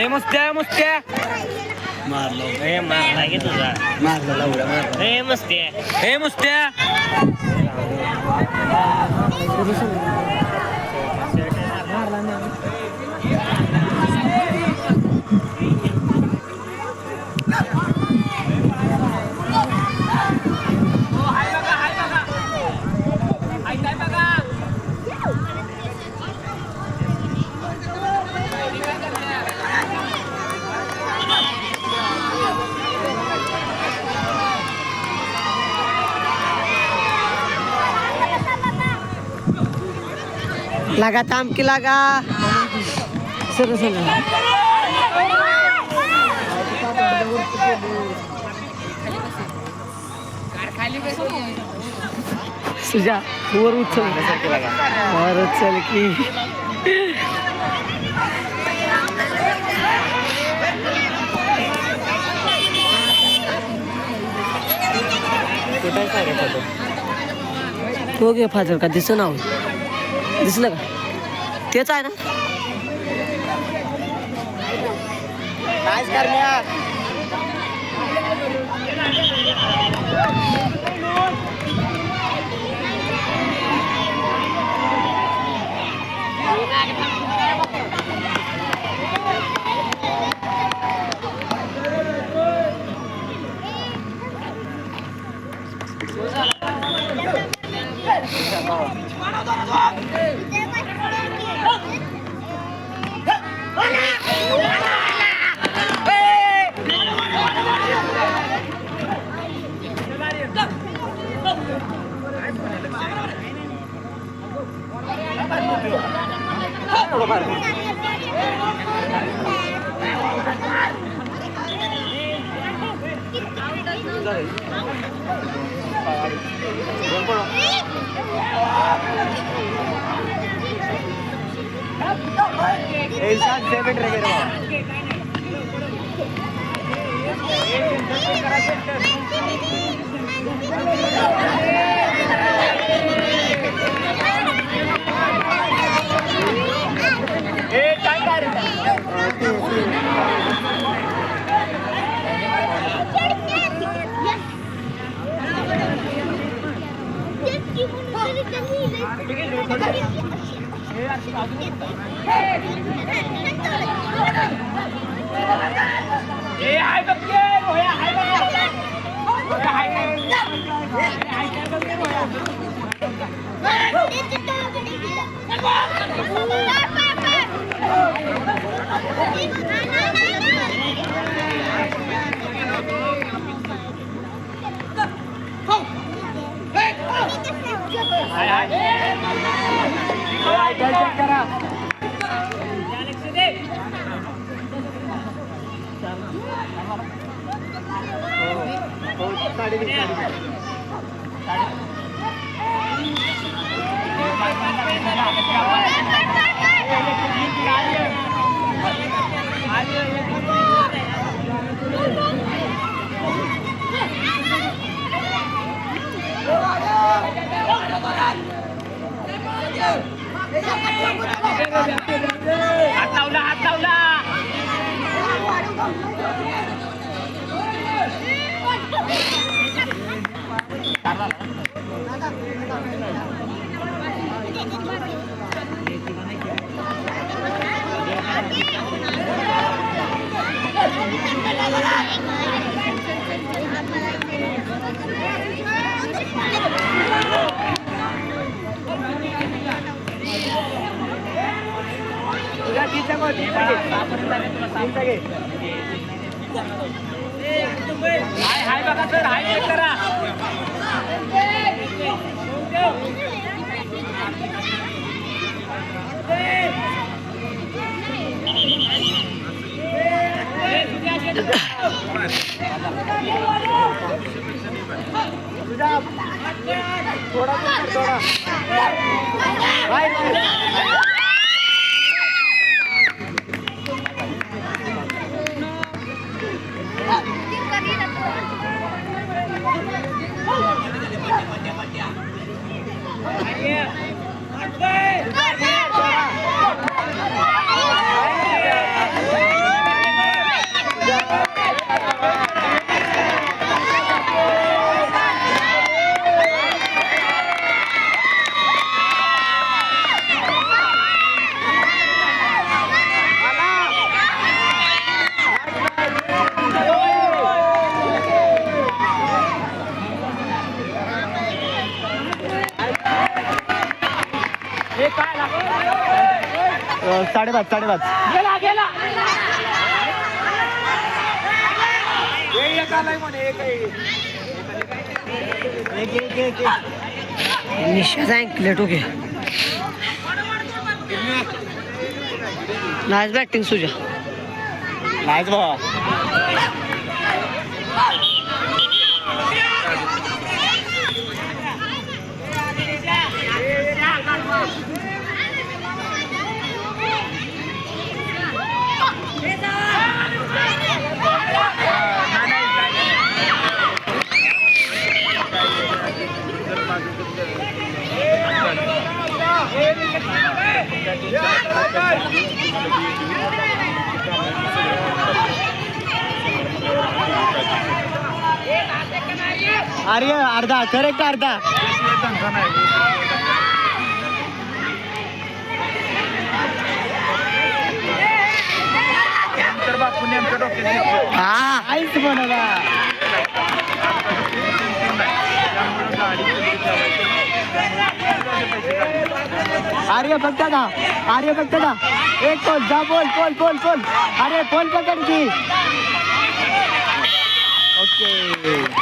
मुस्त्या मुस्त्या मारलो हे मारला की तुझा मारला लावला मारला हे मुस्त्या हे मुस्त्या लगा थांब की लागा सर सर सुजा वर उचल वर उचल की तो घे फाजर का दिसत ना दिसलं का तेच आहे ना काय करण्या हाय बघा सर हाय चेक करा थोड़ा 5.5 निशाचा anklet okay. Nice batting Suja. नाहीच भावा. अरे अर्धा करेक्ट अर्धा. हा आईच म्हणाला. आर्य फक्त का एक बोल जा. बोल अरे बोल पकड की. ओके